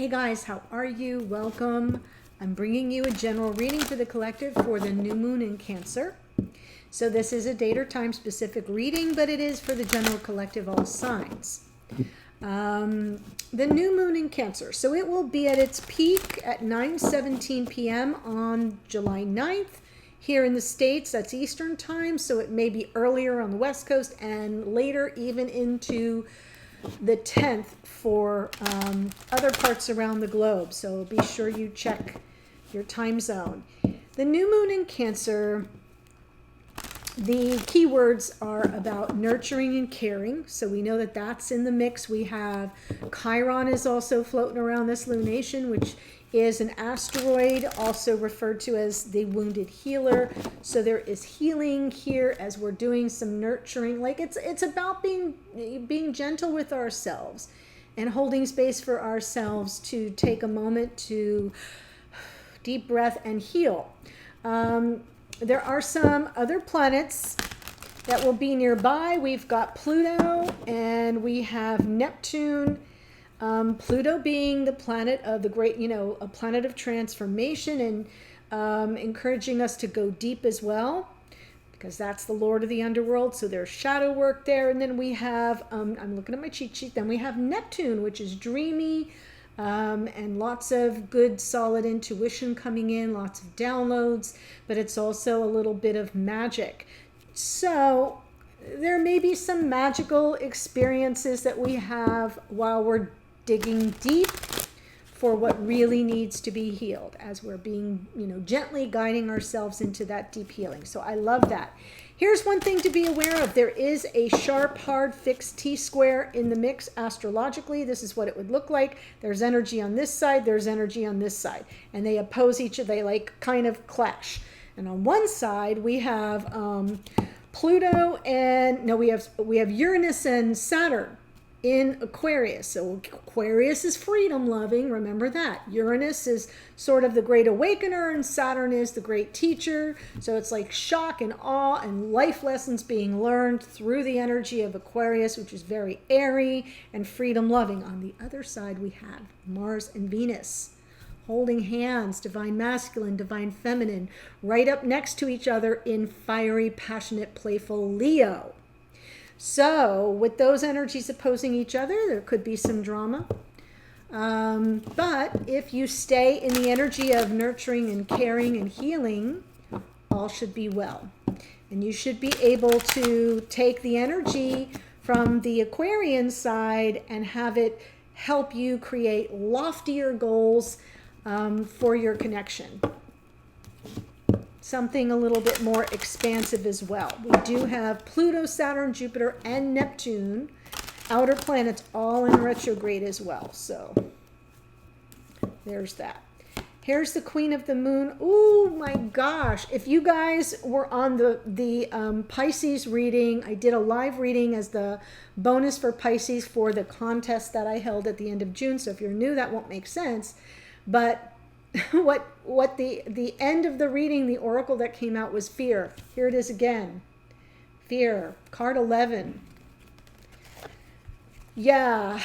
Hey guys, how are you? Welcome. I'm bringing you a general reading for the collective for the new moon in Cancer. So this is a date or time specific reading, but it is for the general collective, all signs. The new moon in Cancer. So it will be at its peak at 9:17 p.m. on July 9th. Here in the States, that's Eastern time, so it may be earlier on the West Coast and later even into the 10th for other parts around the globe. So be sure you check your time zone. The new moon in Cancer, the keywords are about nurturing and caring. So we know that that's in the mix. We have Chiron is also floating around this lunation, which is an asteroid, also referred to as the wounded healer. So there is healing here as we're doing some nurturing. Like it's about being gentle with ourselves and holding space for ourselves to take a moment to deep breath and heal. There are some other planets that will be nearby. We've got Pluto and we have Neptune. Pluto being the planet of the great, a planet of transformation and encouraging us to go deep as well, because that's the Lord of the underworld. So there's shadow work there. And then we have, I'm looking at my cheat sheet, then we have Neptune, which is dreamy, and lots of good solid intuition coming in, lots of downloads, but it's also a little bit of magic. So there may be some magical experiences that we have while we're digging deep for what really needs to be healed, as we're being, gently guiding ourselves into that deep healing. So I love that. Here's one thing to be aware of. There is a sharp, hard, fixed T-square in the mix astrologically. This is what it would look like. There's energy on this side, there's energy on this side, and they oppose each other. They like kind of clash. And on one side we have Pluto and we have Uranus and Saturn in Aquarius. So Aquarius is freedom loving, remember that. Uranus is sort of the great awakener and Saturn is the great teacher. So it's like shock and awe and life lessons being learned through the energy of Aquarius, which is very airy and freedom loving. On the other side we have Mars and Venus holding hands, divine masculine, divine feminine, right up next to each other in fiery, passionate, playful Leo. So with those energies opposing each other, there could be some drama. But if you stay in the energy of nurturing and caring and healing, all should be well. And you should be able to take the energy from the Aquarian side and have it help you create loftier goals for your connection. Something a little bit more expansive as well. We do have Pluto, Saturn, Jupiter, and Neptune, outer planets, all in retrograde as well. So there's that. Here's the Queen of the Moon. Oh my gosh. If you guys were on the Pisces reading, I did a live reading as the bonus for Pisces for the contest that I held at the end of June. So if you're new, that won't make sense. But what the end of the reading, the oracle that came out was fear. Here it is again. Fear, card 11. Yeah,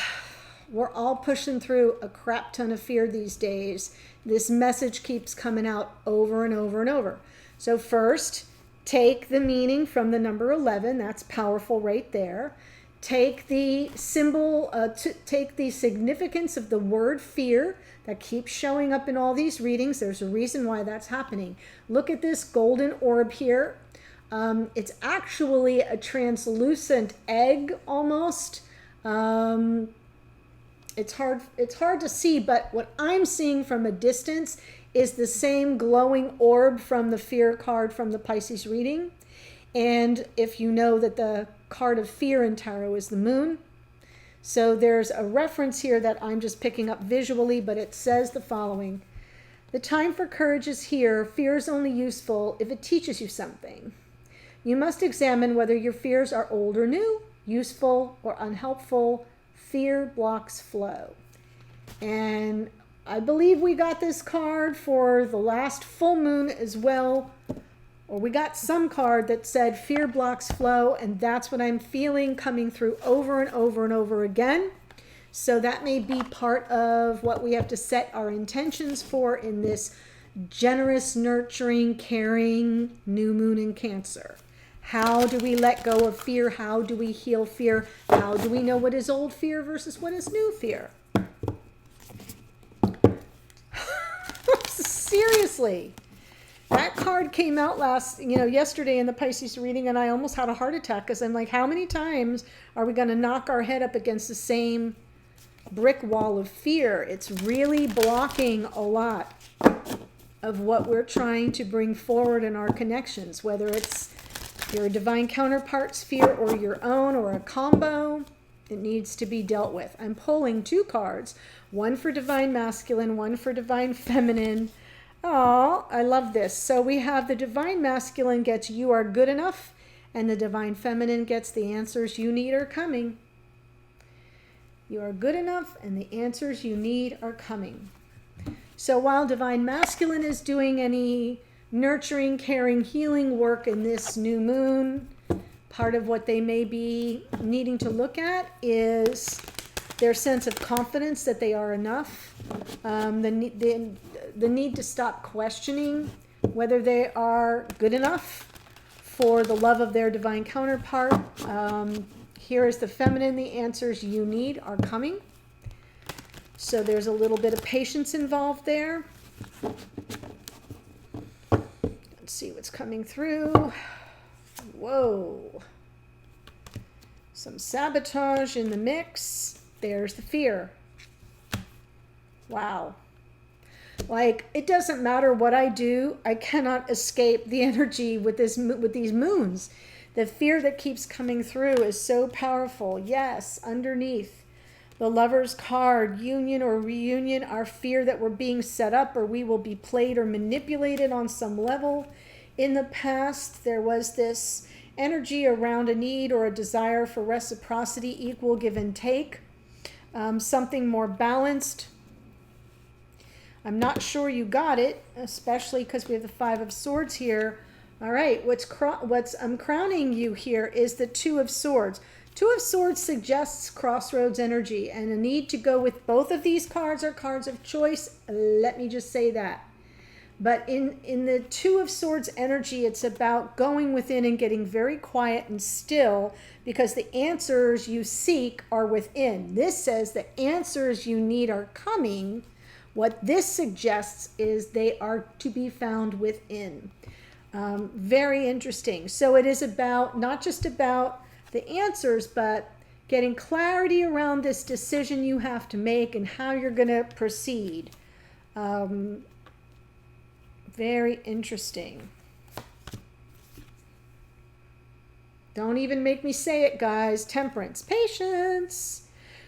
we're all pushing through a crap ton of fear these days. This message keeps coming out over and over and over. So first, take the meaning from the number 11. That's powerful right there. Take the symbol, take the significance of the word fear that keeps showing up in all these readings. There's a reason why that's happening. Look at this golden orb here. It's actually a translucent egg almost. It's hard to see, but what I'm seeing from a distance is the same glowing orb from the fear card from the Pisces reading. And if you know that the card of fear in tarot is the moon. So there's a reference here that I'm just picking up visually, but it says the following. The time for courage is here. Fear is only useful if it teaches you something. You must examine whether your fears are old or new, useful or unhelpful. Fear blocks flow. And I believe we got this card for the last full moon as well. Or we got some card that said fear blocks flow, and that's what I'm feeling coming through over and over and over again. So that may be part of what we have to set our intentions for in this generous, nurturing, caring new moon in Cancer. How do we let go of fear? How do we heal fear? How do we know what is old fear versus what is new fear? Seriously. That card came out yesterday in the Pisces reading, and I almost had a heart attack because I'm like, how many times are we going to knock our head up against the same brick wall of fear? It's really blocking a lot of what we're trying to bring forward in our connections, whether it's your divine counterpart's fear or your own or a combo. It needs to be dealt with. I'm pulling 2 cards, one for divine masculine, one for divine feminine. Oh, I love this. So we have the divine masculine gets you are good enough, and the divine feminine gets the answers you need are coming. You are good enough, and the answers you need are coming. So while divine masculine is doing any nurturing, caring, healing work in this new moon, part of what they may be needing to look at is their sense of confidence that they are enough, the need to stop questioning whether they are good enough for the love of their divine counterpart. Here is the feminine. The answers you need are coming. So there's a little bit of patience involved there. Let's see what's coming through. Whoa. Some sabotage in the mix. There's the fear. Wow. Like, it doesn't matter what I do, I cannot escape the energy with these moons. The fear that keeps coming through is so powerful. Yes, underneath the Lover's card, union or reunion, our fear that we're being set up or we will be played or manipulated on some level. In the past, there was this energy around a need or a desire for reciprocity, equal give and take, something more balanced. I'm not sure you got it, especially because we have the 5 of Swords here. All right, what's crowning you here is the 2 of Swords. 2 of Swords suggests crossroads energy, and a need to go with both of these cards are cards of choice. Let me just say that. But in the 2 of Swords energy, it's about going within and getting very quiet and still, because the answers you seek are within. This says the answers you need are coming. What this suggests is they are to be found within. Very interesting. So it is about, not just about the answers, but getting clarity around this decision you have to make and how you're going to proceed. Very interesting. Don't even make me say it, guys. Temperance, patience.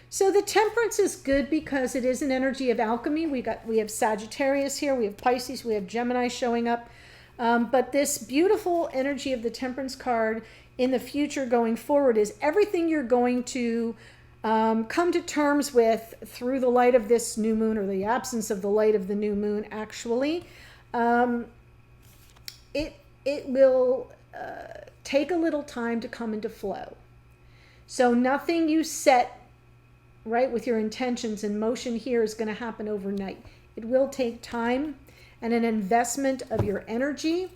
So the Temperance is good because it is an energy of alchemy. We have Sagittarius here, we have Pisces, we have Gemini showing up. But this beautiful energy of the Temperance card in the future going forward is everything you're going to come to terms with through the light of this new moon, or the absence of the light of the new moon, actually. It will take a little time to come into flow. So nothing you set right with your intentions in motion here is going to happen overnight. It will take time and an investment of your energy,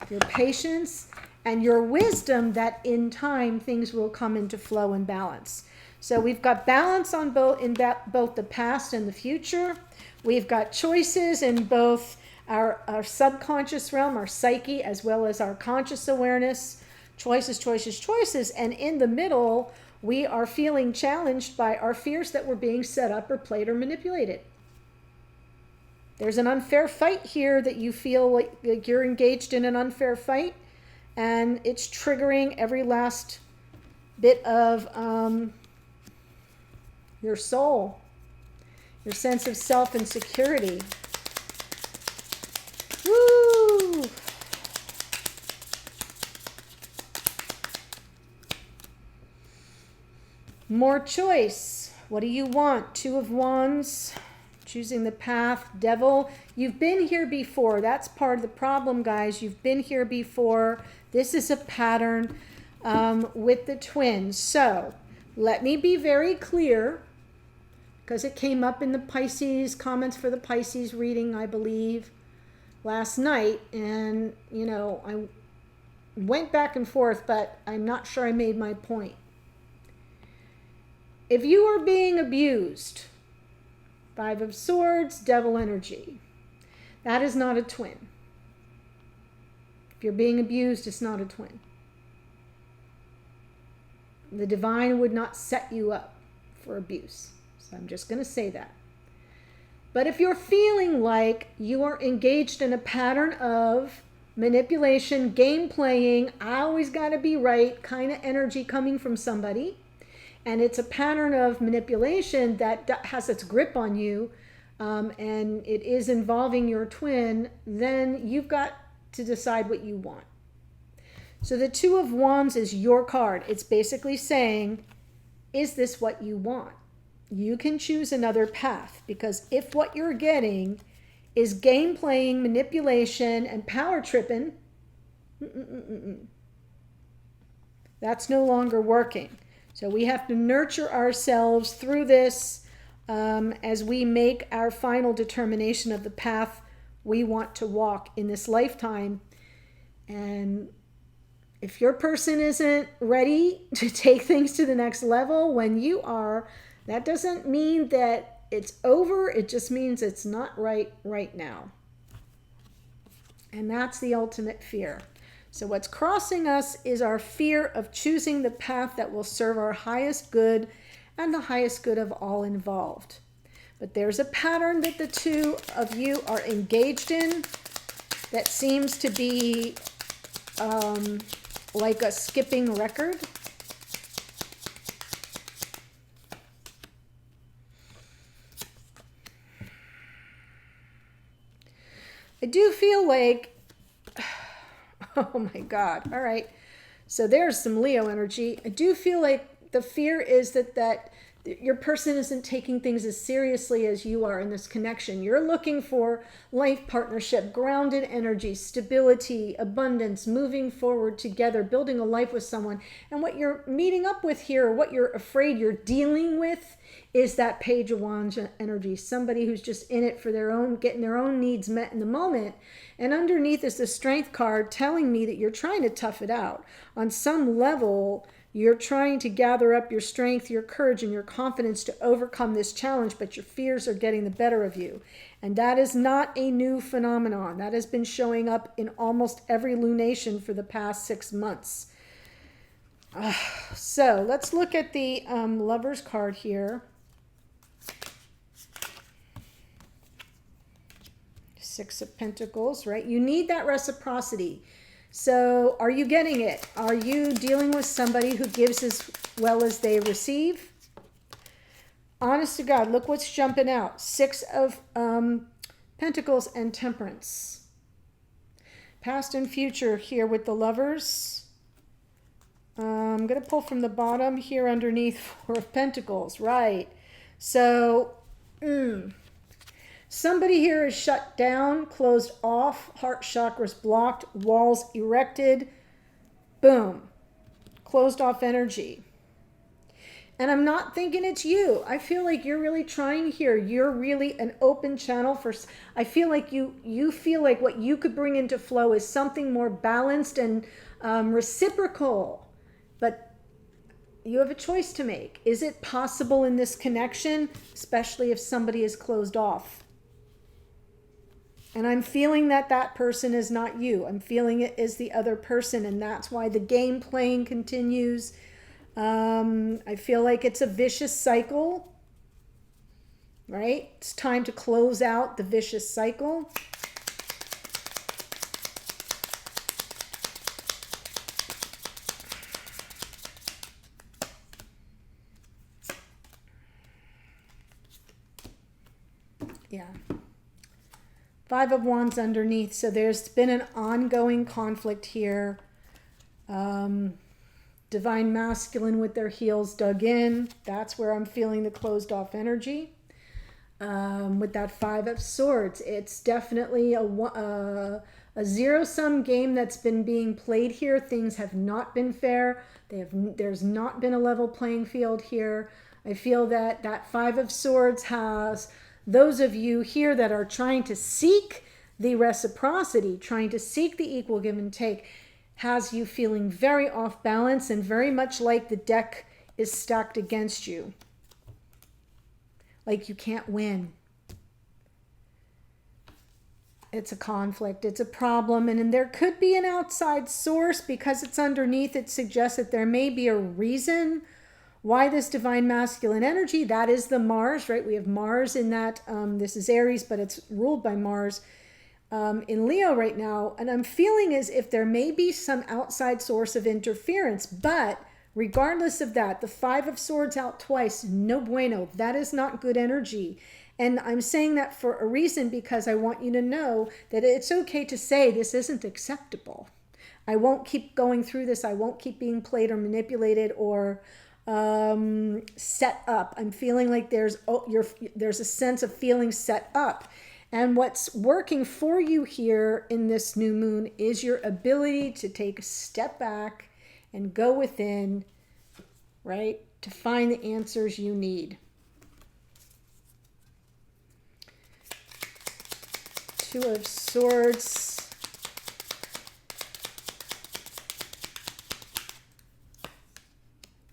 your patience, and your wisdom that in time things will come into flow and balance. So we've got balance on both the past and the future. We've got choices in both our subconscious realm, our psyche, as well as our conscious awareness. Choices, choices, choices. And in the middle, we are feeling challenged by our fears that we're being set up or played or manipulated. There's an unfair fight here that you feel like you're engaged in an unfair fight, and it's triggering every last bit of your soul, your sense of self and security. Woo! More choice. What do you want? 2 of Wands. Choosing the path. Devil. You've been here before. That's part of the problem, guys. You've been here before. This is a pattern with the twins. So let me be very clear. because it came up in the Pisces comments for the Pisces reading, I believe, last night. And, you know, I went back and forth, but I'm not sure I made my point. If you are being abused, 5 of Swords, Devil energy, that is not a twin. If you're being abused, it's not a twin. The divine would not set you up for abuse. So I'm just going to say that. But if you're feeling like you are engaged in a pattern of manipulation, game playing, I always got to be right kind of energy coming from somebody, and it's a pattern of manipulation that has its grip on you, and it is involving your twin, then you've got to decide what you want. So the 2 of Wands is your card. It's basically saying, is this what you want? You can choose another path, because if what you're getting is game playing, manipulation, and power tripping, that's no longer working. So we have to nurture ourselves through this as we make our final determination of the path we want to walk in this lifetime. And if your person isn't ready to take things to the next level when you are, that doesn't mean that it's over. It just means it's not right now. And that's the ultimate fear. So what's crossing us is our fear of choosing the path that will serve our highest good and the highest good of all involved. But there's a pattern that the 2 of you are engaged in that seems to be like a skipping record. I do feel like, oh my God. All right. So there's some Leo energy. I do feel like the fear is that your person isn't taking things as seriously as you are in this connection. You're looking for life partnership, grounded energy, stability, abundance, moving forward together, building a life with someone. And what you're meeting up with here, what you're afraid you're dealing with, is that Page of Wands energy. Somebody who's just in it for their own, getting their own needs met in the moment. And underneath is the Strength card telling me that you're trying to tough it out. On some level, you're trying to gather up your strength, your courage, and your confidence to overcome this challenge, but your fears are getting the better of you. And that is not a new phenomenon. That has been showing up in almost every lunation for the past 6 months. So let's look at the Lovers card here. 6 of Pentacles, right? You need that reciprocity. So are you getting it? Are you dealing with somebody who gives as well as they receive? Honest to God, look what's jumping out. 6 of Pentacles and Temperance. Past and future here with the Lovers. I'm going to pull from the bottom here underneath 4 of Pentacles. Right. So, somebody here is shut down, closed off, heart chakras blocked, walls erected. Boom. Closed off energy. And I'm not thinking it's you. I feel like you're really trying here. You're really an open channel for, I feel like you feel like what you could bring into flow is something more balanced and reciprocal. But you have a choice to make. Is it possible in this connection, especially if somebody is closed off? And I'm feeling that that person is not you. I'm feeling it is the other person, and that's why the game playing continues. I feel like it's a vicious cycle, right? It's time to close out the vicious cycle. Yeah. 5 of Wands underneath. So there's been an ongoing conflict here. Divine Masculine with their heels dug in. That's where I'm feeling the closed off energy. With that 5 of Swords, it's definitely a zero-sum game that's been being played here. Things have not been fair. There's not been a level playing field here. I feel that that Five of Swords has those of you here that are trying to seek the reciprocity, trying to seek the equal give and take, has you feeling very off balance and very much like the deck is stacked against you. Like you can't win. It's a conflict, it's a problem, and there could be an outside source because it's underneath. It suggests that there may be a reason why this divine masculine energy, that is the Mars, right? We have Mars in that, this is Aries, but it's ruled by Mars in Leo right now. And I'm feeling as if there may be some outside source of interference, but regardless of that, the Five of Swords out twice, no bueno. That is not good energy. And I'm saying that for a reason, because I want you to know that it's okay to say this isn't acceptable. I won't keep going through this. I won't keep being played or manipulated or set up. I'm feeling like there's a sense of feeling set up. And what's working for you here in this new moon is your ability to take a step back and go within, right, to find the answers you need. Two of Swords.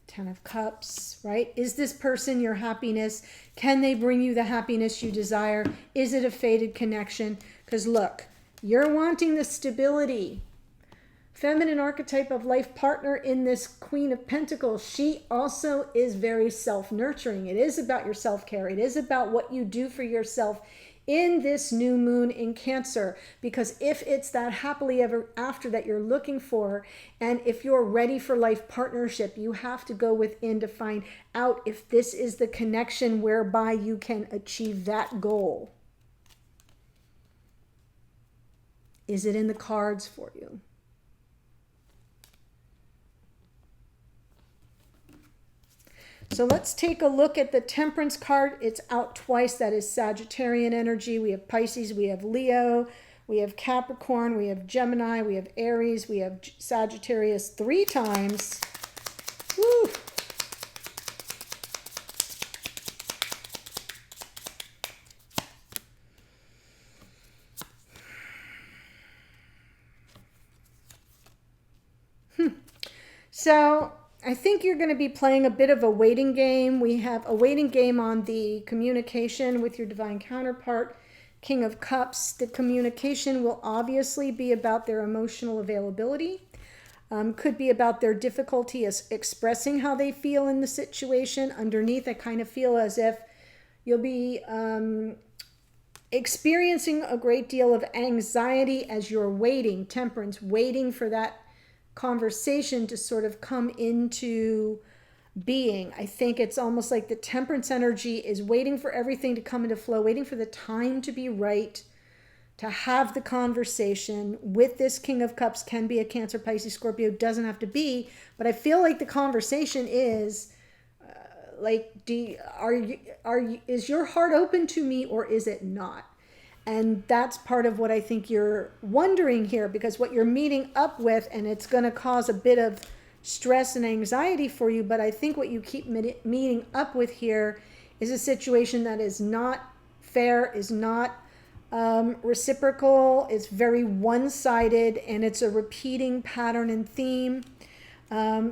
Ten of Cups, right? Is this person your happiness? Can they bring you the happiness you desire? Is it a fated connection? Because look, you're wanting the stability. Feminine archetype of life partner in this Queen of Pentacles. She also is very self-nurturing. It is about your self-care. It is about what you do for yourself in this new moon in Cancer, because if it's that happily ever after that you're looking for, and if you're ready for life partnership, you have to go within to find out if this is the connection whereby you can achieve that goal. Is it in the cards for you? So let's take a look at the Temperance card. It's out twice. That is Sagittarian energy. We have Pisces, we have Leo, we have Capricorn, we have Gemini, we have Aries, we have Sagittarius 3 times. Woo! So I think you're going to be playing a bit of a waiting game. We have a waiting game on the communication with your divine counterpart, King of Cups. The communication will obviously be about their emotional availability. Could be about their difficulty expressing how they feel in the situation. Underneath, I kind of feel as if you'll be experiencing a great deal of anxiety as you're waiting, Temperance, waiting for that conversation to sort of come into being. I think it's almost like the Temperance energy is waiting for everything to come into flow, waiting for the time to be right to have the conversation with this King of Cups. Can be a Cancer, Pisces, Scorpio, doesn't have to be, but I feel like the conversation is like, is your heart open to me or is it not? And that's part of what I think you're wondering here, because what you're meeting up with, and it's going to cause a bit of stress and anxiety for you, but I think what you keep meeting up with here is a situation that is not fair, is not reciprocal, it's very one-sided, and it's a repeating pattern and theme.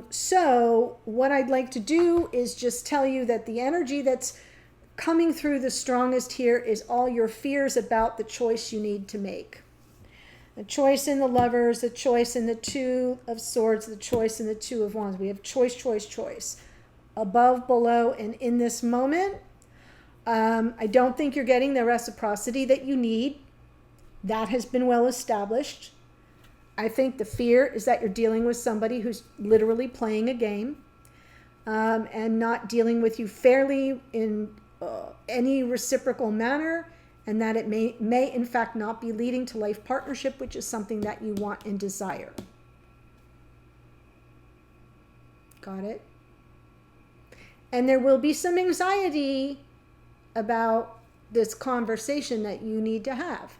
So what I'd like to do is just tell you that the energy that's coming through the strongest here is all your fears about the choice you need to make. The choice in the Lovers, the choice in the Two of Swords, the choice in the Two of Wands. We have choice, choice, choice. Above, below, and in this moment, I don't think you're getting the reciprocity that you need. That has been well established. I think the fear is that you're dealing with somebody who's literally playing a game and not dealing with you fairly in any reciprocal manner, and that it may in fact not be leading to life partnership, which is something that you want and desire. Got it? And there will be some anxiety about this conversation that you need to have.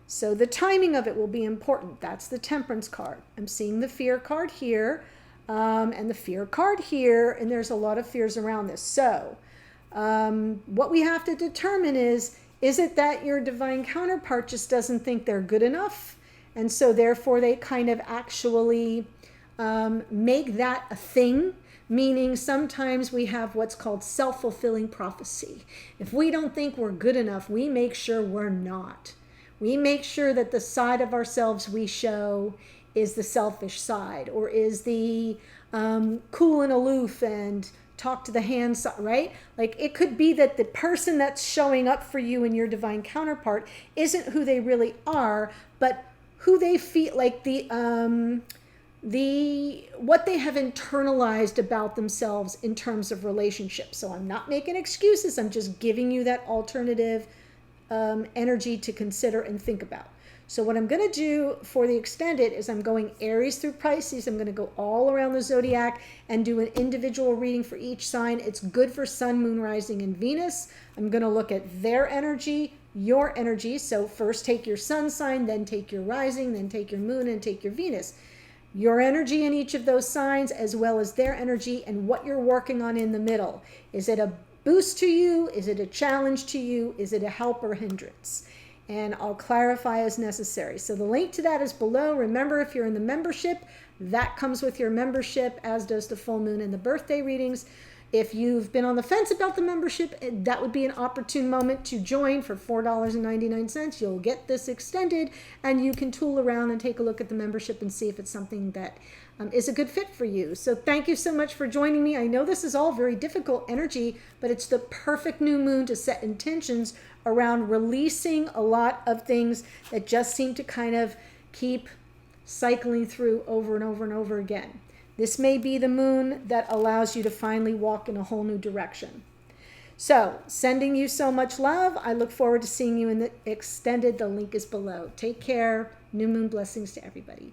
So the timing of it will be important. That's the Temperance card. I'm seeing the Fear card here. and the fear card here, and there's a lot of fears around this. So what we have to determine is it that your divine counterpart just doesn't think they're good enough, and so therefore they kind of actually make that a thing? Meaning sometimes we have what's called self-fulfilling prophecy. If we don't think we're good enough, we make sure we're not. We make sure that the side of ourselves we show is the selfish side, or is the cool and aloof and talk to the hand side, right? Like it could be that the person that's showing up for you and your divine counterpart isn't who they really are, but who they feel like what they have internalized about themselves in terms of relationships. So I'm not making excuses. I'm just giving you that alternative energy to consider and think about. So what I'm going to do for the extended is I'm going Aries through Pisces. I'm going to go all around the zodiac and do an individual reading for each sign. It's good for Sun, Moon, Rising, and Venus. I'm going to look at their energy, your energy. So first take your Sun sign, then take your Rising, then take your Moon, and take your Venus. Your energy in each of those signs, as well as their energy, and what you're working on in the middle. Is it a boost to you? Is it a challenge to you? Is it a help or hindrance? And I'll clarify as necessary. So the link to that is below. Remember, if you're in the membership, that comes with your membership, as does the full moon and the birthday readings. If you've been on the fence about the membership, that would be an opportune moment to join for $4.99. You'll get this extended, and you can tool around and take a look at the membership and see if it's something that is a good fit for you. So thank you so much for joining me. I know this is all very difficult energy, but it's the perfect new moon to set intentions around releasing a lot of things that just seem to kind of keep cycling through over and over and over again. This may be the moon that allows you to finally walk in a whole new direction. So, sending you so much love. I look forward to seeing you in the extended. The link is below. Take care. New moon blessings to everybody.